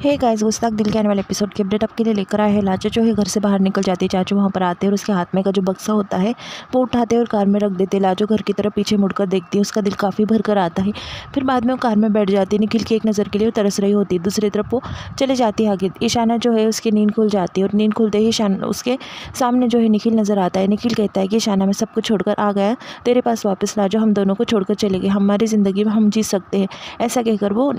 Hey guys, गुस्ताख दिल के आने वाले एपिसोड की अपडेट आपके लिए लेकर आए हैं। लाजो जो है घर से बाहर निकल जाती है। चाचू वहाँ पर आते हैं और उसके हाथ में का जो बक्सा होता है वो उठाते हैं और कार में रख देते हैं। लाजो घर की तरफ पीछे मुड़कर देखती है, उसका दिल काफ़ी भर कर आता है। फिर बाद में वो कार में बैठ जाती है। निखिल की एक नज़र के लिए वो तरस रही होती है। दूसरी तरफ वो चले जाती है आगे। ईशाना जो है उसकी नींद खुल जाती है और नींद खुलते ही ईशाना उसके सामने जो है निखिल नज़र आता है। निखिल कहता है कि ईशाना, मैं सब कुछ छोड़कर आ गया तेरे पास वापस। लाजो, हम दोनों को छोड़कर चले गए, हमारी ज़िंदगी में हम जी सकते हैं। ऐसा कहकर वो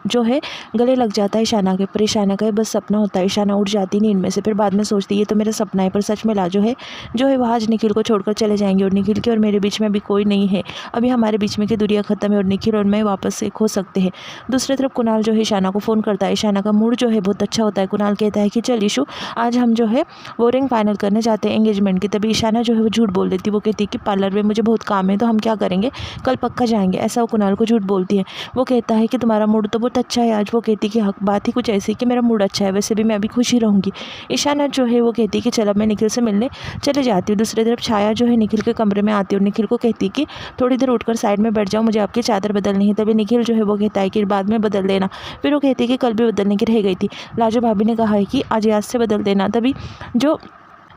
जो है गले लग जाता है ईशाना के। पर ईशाना का बस सपना होता है। ईशाना उठ जाती नींद में से। फिर बाद में सोचती है ये तो मेरा सपना है, पर सच में लाजो है जो है वह आज निखिल को छोड़कर चले जाएंगे और निखिल के और मेरे बीच में अभी कोई नहीं है। अभी हमारे बीच में की दूरियां खत्म है और निखिल और मैं वापस से खो सकते हैं। दूसरी तरफ कुणाल जो है ईशाना को फ़ोन करता है। ईशाना का मूड जो है बहुत अच्छा होता है। कुणाल कहता है कि चल ईशू, आज हम जो है वो रिंग फाइनल करने जाते हैं एंगेजमेंट की। तभी ईशाना जो है वो झूठ बोल देती है। वो कहती है कि पार्लर में मुझे बहुत काम है तो हम क्या करेंगे, कल पक्का जाएंगे। ऐसा वो कुणाल को झूठ बोलती है। वो कहता है कि तुम्हारा मूड तो बहुत अच्छा है आज। वो कहती है कि हक बात ही कुछ ऐसी कि मेरा मूड अच्छा है, वैसे भी मैं अभी खुश ही रहूँगी। ईशाना जो है वो कहती है कि चलो मैं निखिल से मिलने चले जाती हूँ। दूसरी तरफ छाया जो है निखिल के कमरे में आती है और निखिल को कहती है कि थोड़ी देर उठकर साइड में बैठ जाओ, मुझे आपकी चादर बदलनी है। तभी निखिल जो है वो कहता है कि बाद में बदल देना। फिर वो कहती है कि कल भी बदलने की रह गई थी। लाजो भाभी ने कहा है कि आज याद से बदल देना। तभी जो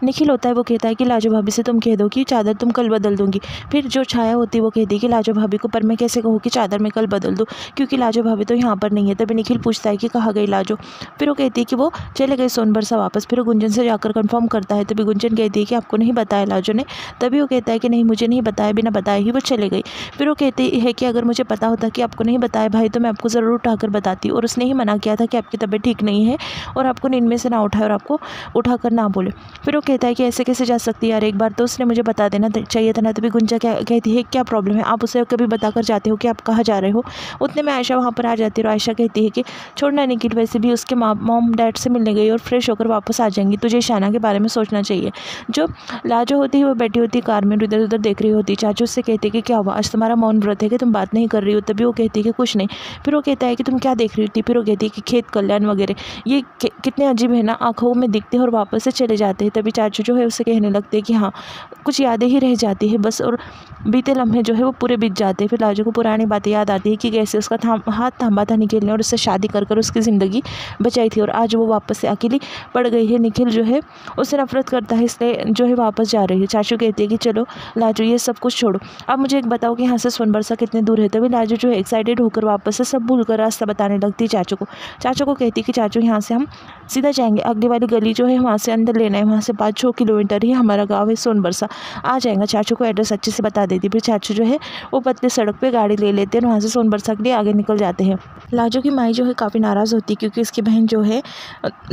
निखिल होता है वो कहता है कि लाजो भाभी से तुम कह दो कि चादर तुम कल बदल दूंगी। फिर जो छाया होती है वो कहती है कि लाजो भाभी को, पर मैं कैसे कहूँ कि चादर मैं कल बदल दूँ, क्योंकि लाजो भाभी तो यहाँ पर नहीं है। तभी निखिल पूछता है कि कहाँ गई लाजो। फिर वो कहती है कि वो चले गए सोनबरसा वापस। फिर वो गुंजन से जाकर कंफर्म करता है। तभी गुंजन कहती है कि आपको नहीं बताया लाजो ने। तभी वो कहता है कि नहीं, मुझे नहीं बताया, बिना बताए ही वो चले गई। फिर वो कहती है कि अगर मुझे पता होता कि आपको नहीं बताया भाई तो मैं आपको ज़रूर उठाकर बताती, और उसने ही मना किया था कि आपकी तबीयत ठीक नहीं है और आपको नींद में से ना उठाए और आपको उठाकर ना बोले। फिर वो कहता है कि ऐसे कैसे जा सकती है यार, एक बार तो उसने मुझे बता देना चाहिए था ना। तभी गुंजा कहती है क्या प्रॉब्लम है, आप उसे कभी बताकर जाते हो कि आप कहाँ जा रहे हो। उतने में आयशा वहाँ पर आ जाती है और आयशा कहती है कि छोड़ना निखिल, वैसे भी उसके मॉम डैड से मिलने गई और फ्रेश होकर वापस आ जाएंगी, तुझे ईशाना के बारे में सोचना चाहिए। जो लाजो होती है वो बैठी होती कार में इधर उधर देख रही होती। चाचू उससे कहती है कि क्या हुआ, आज तुम्हारा मौन व्रत है कि तुम बात नहीं कर रही हो। तभी वो कहती है कि कुछ नहीं। फिर वो कहता है कि तुम क्या देख रही थी। फिर वो कहती है कि खेत कल्याण वगैरह, ये कितने अजीब है ना, आंखों में दिखते हैं और वापस से चले जाते हैं। तभी चाचू जो है उसे कहने लगते हैं कि हाँ, कुछ यादें ही रह जाती है बस, और बीते लम्हे जो है वो पूरे बीत जाते हैं। फिर लाजो को पुरानी बातें याद आती है कि कैसे उसका हाथ थामा था निखिल ने और उससे शादी कर उसकी ज़िंदगी बचाई थी और आज वो वापस से अकेली पड़ गई है। निखिल जो है उससे नफरत करता है, इसलिए जो है वापस जा रही है। चाचू कहती है कि चलो लाजो ये सब कुछ छोड़ो, अब मुझे एक बताओ कि यहाँ से सोनबरसा कितने दूर है। तभी लाजो जो है एक्साइटेड होकर वापस से सब भूल कर रास्ता बताने लगती है चाचू को। चाचू को कहती है कि चाचू यहाँ से हम सीधा जाएंगे, अगली वाली गली जो है वहाँ से अंदर लेना है, वहाँ से 5-6 किलोमीटर ही हमारा गाँव है सोनबरसा, आ जाएगा। चाचू को एड्रेस अच्छे से बता देती। फिर चाचू जो है वो पतली सड़क पे गाड़ी ले लेते हैं और वहाँ से सोनबरसा के लिए आगे निकल जाते हैं। लाजो की माई जो है काफ़ी नाराज़ होती है क्योंकि उसकी बहन जो है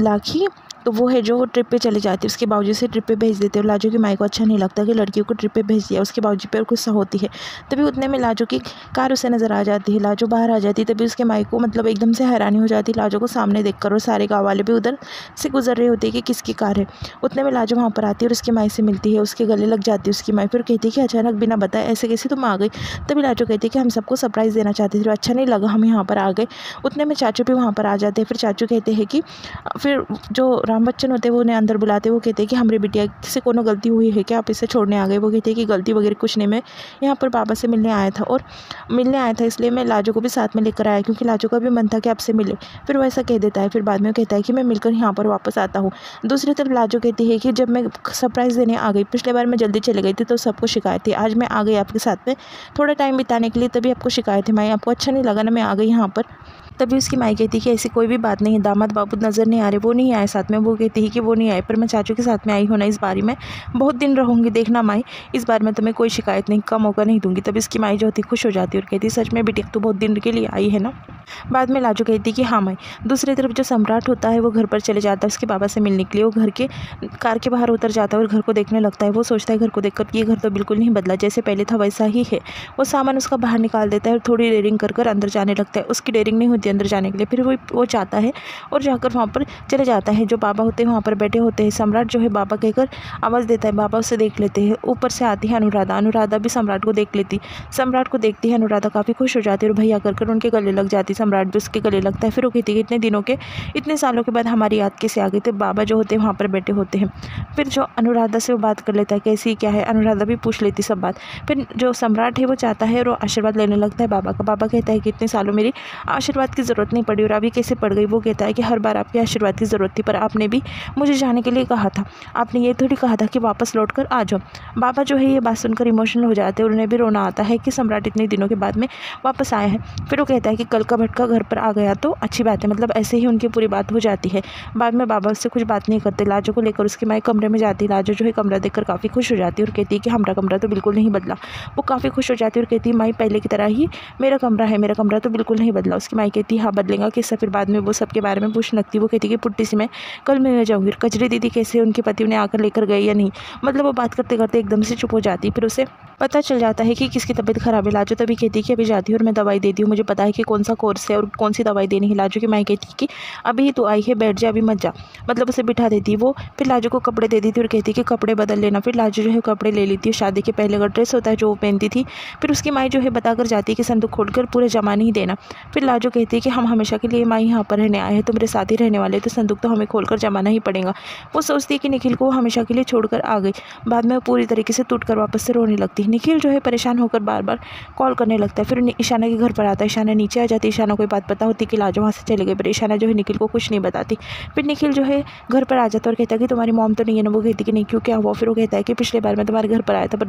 लाखी, तो वो है जो ट्रिप पे चले जाती है, उसके बावजूद से ट्रिप पे भेज देते हैं। लाजो की माई को अच्छा नहीं लगता कि लड़कियों को ट्रिप पे भेज दिया, उसके बावजूद पर गुस्सा होती है। तभी उतने में लाजो की कार उसे नज़र आ जाती है। लाजो बाहर आ जाती है। तभी उसके माई को मतलब एकदम से हैरानी हो जाती है लाजो को सामने देखकर, और सारे गाँव वाले भी उधर से गुजर रहे होते हैं कि किसकी कार है। उतने में लाजो वहाँ पर आती है और उसकी माई से मिलती है, उसके गले लग जाती है उसकी माई। फिर कहती है कि अचानक बिना बताए ऐसे कैसे तुम आ गई। तभी लाजो कहती है कि हम सबको सरप्राइज़ देना चाहते थे, अच्छा नहीं लगा हम यहाँ पर आ गए। उतने में चाचू भी वहाँ पर आ जाते हैं। फिर चाचू कहते हैं कि फिर जो राम बच्चन होते हैं वो उन्हें अंदर बुलाते हैं। वो कहते हैं कि हमारी बिटिया से कोनो गलती हुई है क्या, आप इसे छोड़ने आ गए। वो कहते हैं कि गलती वगैरह कुछ नहीं, मैं यहाँ पर पापा से मिलने आया था, इसलिए मैं लाजो को भी साथ में लेकर आया क्योंकि लाजो का भी मन था कि आपसे मिले। फिर वो ऐसा कह देता है। फिर बाद में कहता है कि मैं मिलकर यहाँ पर वापस आता हूँ। दूसरी तरफ लाजो कहती है कि जब मैं सरप्राइज़ देने आ गई, पिछले बार मैं जल्दी चले गई थी तो सबको शिकायत थी, आज मैं आ गई आपके साथ में थोड़ा टाइम बिताने के लिए, तभी आपको शिकायत है। माई आपको अच्छा नहीं लगा ना मैं आ गई यहाँ पर। तभी उसकी माई कहती है कि ऐसी कोई भी बात नहीं है, दामाद बाबू नज़र नहीं आ रहे, वो नहीं आए साथ में। वो कहती है कि वो नहीं आए, पर मैं चाचू के साथ में आई हूँ ना, इस बारी मैं बहुत दिन रहूँगी, देखना माई, इस बार मैं तुम्हें कोई शिकायत नहीं का मौका नहीं दूंगी। तभी इसकी माई जो होती खुश हो जाती है और कहती है सच में बेटी तो बहुत दिन के लिए आई है ना। बाद में लाजो कहती है कि हाँ माई। दूसरी तरफ जो सम्राट होता है वो घर पर चले जाता है उसके बाबा से मिलने के लिए। वो घर के कार के बाहर उतर जाता है और घर को देखने लगता है। वो सोचता है घर को देखकर कि ये घर तो बिल्कुल नहीं बदला, जैसे पहले था वैसा ही है। वो सामान उसका बाहर निकाल देता है और थोड़ी डेयरिंग कर अंदर जाने लगता है। उसकी डेयरिंग नहीं होती अंदर जाने के लिए। फिर वो जाता है और जाकर वहाँ पर चले जाता है। जो बाबा होते हैं वहाँ पर बैठे होते हैं। सम्राट जो है बाबा कहकर आवाज़ देता है, बाबा उसे देख लेते हैं। ऊपर से आती है अनुराधा। अनुराधा भी सम्राट को देख लेती। सम्राट को देखती है अनुराधा काफ़ी खुश हो जाती है और भैया कर उनके गले लग जाती है। सम्राट भी उसके गले लगता है। फिर वो कहती है इतने सालों के बाद हमारी याद कैसे आ गई। तो बाबा जो होते हैं वहाँ पर बैठे होते हैं। फिर जो अनुराधा से वो बात कर लेता है कैसी क्या है, अनुराधा भी पूछ लेती सब बात। फिर जो सम्राट है वो चाहता है और वो आशीर्वाद लेने लगता है बाबा का। बाबा कहता है कि इतने सालों मेरी आशीर्वाद की ज़रूरत नहीं पड़ी और अभी कैसे पड़ गई। वो कहता है कि हर बार आपके आशीर्वाद की ज़रूरत थी, पर आपने भी मुझे जाने के लिए कहा था, आपने ये थोड़ी कहा था कि वापस लौट कर आ जाओ। बाबा जो है ये बात सुनकर इमोशनल हो जाते हैं और उन्हें भी रोना आता है कि सम्राट इतने दिनों के बाद में वापस आया है। फिर वो कहता है कि कल का भटका घर पर आ गया तो अच्छी बात है, मतलब ऐसे ही उनकी पूरी बात हो जाती है। बाद में बाबा उससे कुछ बात नहीं करते। लाजो को लेकर उसकी माँ कमरे में जाती है। लाजो जो है कमरा देखकर काफ़ी खुश हो जाती है और कहती है कि हमारा कमरा तो बिल्कुल नहीं बदला। वो काफ़ी खुश हो जाती है और कहती है माई पहले की तरह ही मेरा कमरा है, मेरा कमरा तो बिल्कुल नहीं बदला। उसकी माई कहती है हाँ बदलेगा किससे। फिर बाद में वो सबके बारे में पूछने लगती है। वो कहती है कि पुट्टी से मैं कल मिलने जाऊँगी। कजरी दीदी कैसे उनके पति उन्हें आकर लेकर गए या नहीं, मतलब वो बात करते करते एकदम से चुप हो जाती है। फिर उसे पता चल जाता है कि किसकी तबीयत खराब है। लाजो तभी कहती है कि अभी जाती हूँ और मैं दवाई देती हूँ, मुझे पता है कि कौन सा कोर्स है और कौन सी दवाई देनी है। लाजो की माँ कहती है कि अभी तो आई है, बैठ जा, अभी मत जा, मतलब उसे बिठा देती है वो। फिर लाजो को कपड़े दे देती है और कहती है कि कपड़े बदल लेना। फिर लाजो जो है कपड़े ले लेती है, शादी के पहले का ड्रेस होता है जो वो पहनती थी। फिर उसकी माँ जो है बताकर जाती है कि संदूक खोलकर पूरे जमा नहीं देना। फिर लाजो कहती है कि हम हमेशा के लिए माँ यहाँ पर रहने आए हैं, तो मेरे साथ ही रहने वाले, तो संदूक तो हमें खोलकर जमाना ही पड़ेगा। वो सोचती है कि निखिल को हमेशा के लिए छोड़कर आ गई। बाद में वो पूरी तरीके से टूटकर वापस से रोने लगती है। निखिल जो है परेशान होकर बार बार कॉल करने लगता है। फिर ईशाना के घर पर आता है। ईशाना नीचे आ जाती है। ईशाना को ये बात पता होती है कि लाजो वहाँ से चले गए, पर ईशाना जो है निखिल को कुछ नहीं बताती। फिर निखिल जो है घर पर आ जाता है और कहता है कि तुम्हारी मॉम तो नहीं है ना। वो कहती कि नहीं, क्यों, क्या हुआ। फिर वो कहता है कि पिछले बार मैं तुम्हारे घर पर आया था पर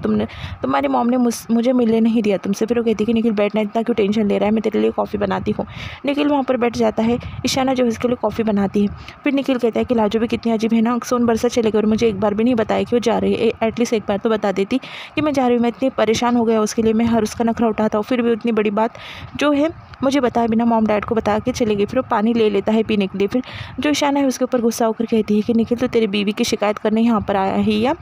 तुम्हारी मॉम ने मुझे मिलने नहीं दिया तुमसे। फिर वो कहती है कि निखिल बैठना, इतना क्यों टेंशन ले रहा है, मैं तेरे लिए कॉफ़ी बनाती हूँ। निखिल वहाँ पर बैठ जाता है। ईशाना जो है उसके लिए कॉफ़ी बनाती है। फिर निखिल कहता है कि लाजो भी कितनी अजीब है ना, सोन बरसा चले गए और मुझे एक बार भी नहीं बताया कि वो जा रही है। एटलीस्ट एक बार तो बता देती कि मैं जा रही हूँ। मैं इतनी परेशान हो गया उसके लिए, मैं हर उसका नखरा उठाता हूँ, फिर भी उतनी बड़ी बात जो है मुझे बताए बिना मॉम डैड को बता के चले गई। फिर वो पानी ले लेता है पीने के लिए। फिर जो ईशाना है उसके ऊपर गुस्सा होकर कहती है कि निखिल तो तेरी बीवी की शिकायत करने यहाँ पर आया है या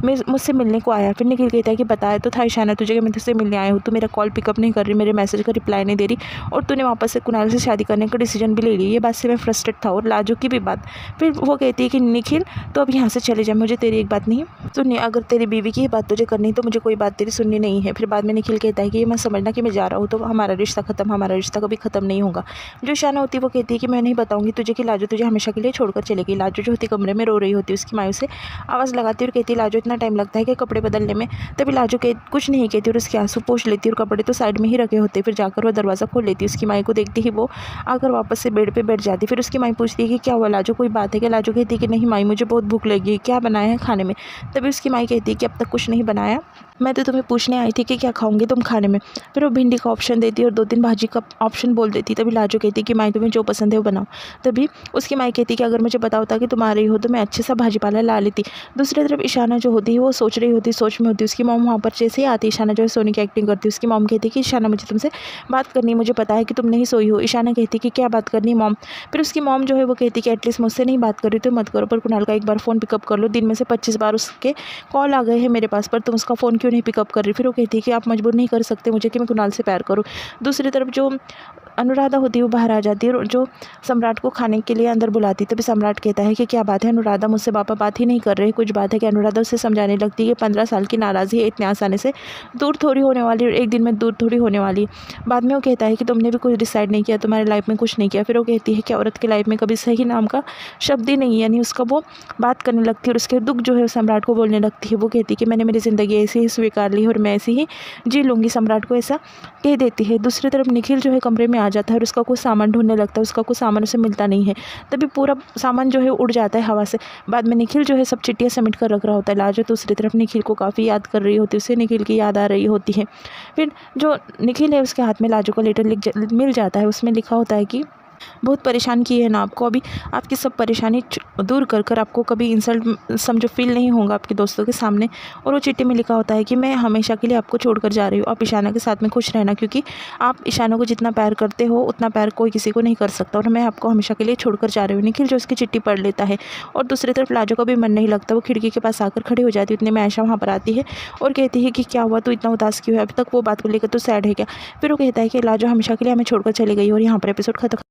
मैं मुझसे मिलने को आया। फिर निखिल कहता है कि बताया तो था ईशाना तुझे कि मैं तुझसे मिलने आया हूँ, तू मेरा कॉल पिकअप नहीं कर रही, मेरे मैसेज का रिप्लाई नहीं दे रही और तूने वापस से कुणाल से शादी करने का डिसीजन भी ले लिया। ये बात से मैं फ्रस्ट्रेट था और लाजो की भी बात। फिर वो कहती है कि निखिल तो अब यहाँ से चले जाए, मुझे तेरी एक बात नहीं सुननी, अगर तेरी बीवी की बात तुझे करनी तो मुझे कोई बात तेरी सुननी नहीं है। फिर बाद में निखिल कहता है कि ये मैं समझना कि मैं जा रहा हूँ तो हमारा रिश्ता खत्म, हमारा रिश्ता कभी खत्म नहीं होगा। जो ईशाना होती है वो कहती है कि मैं नहीं बताऊंगी तुझे कि लाजो तुझे हमेशा के लिए छोड़कर चलेगी। लाजो जो होती कमरे में रो रही होती है, उसकी मायूं से आवाज़ लगाती है और कहती है लाजो इतना टाइम लगता है कि कपड़े बदलने में। तभी लाजो कुछ नहीं कहती और उसके आंसू पोंछ लेती है और कपड़े तो साइड में ही रखे होते। फिर जाकर वो दरवाज़ा खोल लेती है। उसकी माई को देखती ही वो आकर वापस से बेड पर बैठ जाती। फिर उसकी माई पूछती है कि क्या हुआ लाजो, कोई बात है क्या। लाजो कहती है कि नहीं माई, मुझे बहुत भूख लगी है, क्या बनाया है खाने में। तभी उसकी माई कहती है कि अब तक कुछ नहीं बनाया, मैं तो तुम्हें पूछने आई थी कि क्या खाओगे तुम खाने में। फिर वो भिंडी का ऑप्शन देती है और 2-3 भाजी का ऑप्शन बोल देती। तभी लाजो कहती है कि माई तुम्हें जो पसंद है वो बनाओ। तभी उसकी माई कहती है कि अगर मुझे पता होता कि तुम आ रही हो तो मैं अच्छे सा भाजी पाला ला लेती। दूसरी तरफ ईशाना जो होती है वो सोच रही होती, सोच में होती। उसकी मॉम वहाँ पर जैसे ही आती है, ईशाना जो है सोने की एक्टिंग करती है। उसकी मॉम कहती है कि ईशाना मुझे तुमसे बात करनी है, मुझे पता है कि तुम नहीं सोई हो। ईशाना कहती है कि क्या बात करनी है मॉम। फिर उसकी मॉम जो है वो कहती है कि एटलीस्ट मुझसे नहीं बात कर रही तो मत करो, पर कुणाल का एक बार फ़ोन पिकअप कर लो। दिन में से 25 बार उसके कॉल आ गए हैं मेरे पास, पर तुम उसका फ़ोन क्यों नहीं पिकअप कर रही। फिर वो कहती है कि आप मजबूर नहीं कर सकते मुझे कि मैं कुणाल से प्यार करूँ। दूसरी तरफ जो अनुराधा होती है वो बाहर आ जाती है और जो सम्राट को खाने के लिए अंदर बुलाती है। तभी सम्राट कहता है कि क्या बात है अनुराधा, मुझसे पापा बात ही नहीं कर रहे, कुछ बात है कि। अनुराधा उसे समझाने लगती है कि 15 साल की नाराज़गी है इतने आसानी से दूर थोड़ी होने वाली, एक दिन में दूर थोड़ी होने वाली। बाद में वो कहता है कि तुमने भी कुछ डिसाइड नहीं किया, तुम्हारी लाइफ में कुछ नहीं किया। फिर वो कहती है कि औरत की लाइफ में कभी सही नाम का शब्द ही नहीं है, यानी उसका वो बात करने लगती है और उसके दुख जो है सम्राट को बोलने लगती है। वो कहती है कि मैंने मेरी ज़िंदगी ऐसे ही स्वीकार ली और मैं ऐसे ही जी लूँगी, सम्राट को ऐसा कह देती है। दूसरी तरफ निखिल जो है कमरे में आ जाता है और उसका कुछ सामान ढूंढने लगता है। उसका कुछ सामान उसे मिलता नहीं है। तभी पूरा सामान जो है उड़ जाता है हवा से। बाद में निखिल जो है सब चिट्ठियाँ समेट कर रख रहा होता है। लाजो दूसरी तरफ निखिल को काफ़ी याद कर रही होती है, उसे निखिल की याद आ रही होती है। फिर जो निखिल है उसके हाथ में लाजो का लेटर मिल जाता है। उसमें लिखा होता है कि बहुत परेशान की है ना आपको, अभी आपकी सब परेशानी दूर कर कर आपको कभी इंसल्ट समझो फील नहीं होगा आपके दोस्तों के सामने। और वो चिट्ठी में लिखा होता है कि मैं हमेशा के लिए आपको छोड़कर जा रही हूँ, आप ईशाना के साथ में खुश रहना, क्योंकि आप ईशाना को जितना प्यार करते हो उतना प्यार कोई किसी को नहीं कर सकता, और मैं आपको हमेशा के लिए छोड़कर जा रही हूँ। निखिल जो उसकी चिट्ठी पढ़ लेता है और दूसरी तरफ लाजो का भी मन नहीं लगता। वो खिड़की के पास आकर खड़ी हो जाती है। इतने में आयशा वहाँ पर आती है और कहती है कि क्या हुआ, तू इतना उदास क्यों है, अभी तक वो बात को लेकर तो सैड है क्या। फिर वो कहता है कि लाजो हमेशा के लिए हमें छोड़कर चली गई और यहाँ पर एपिसोड खत्म।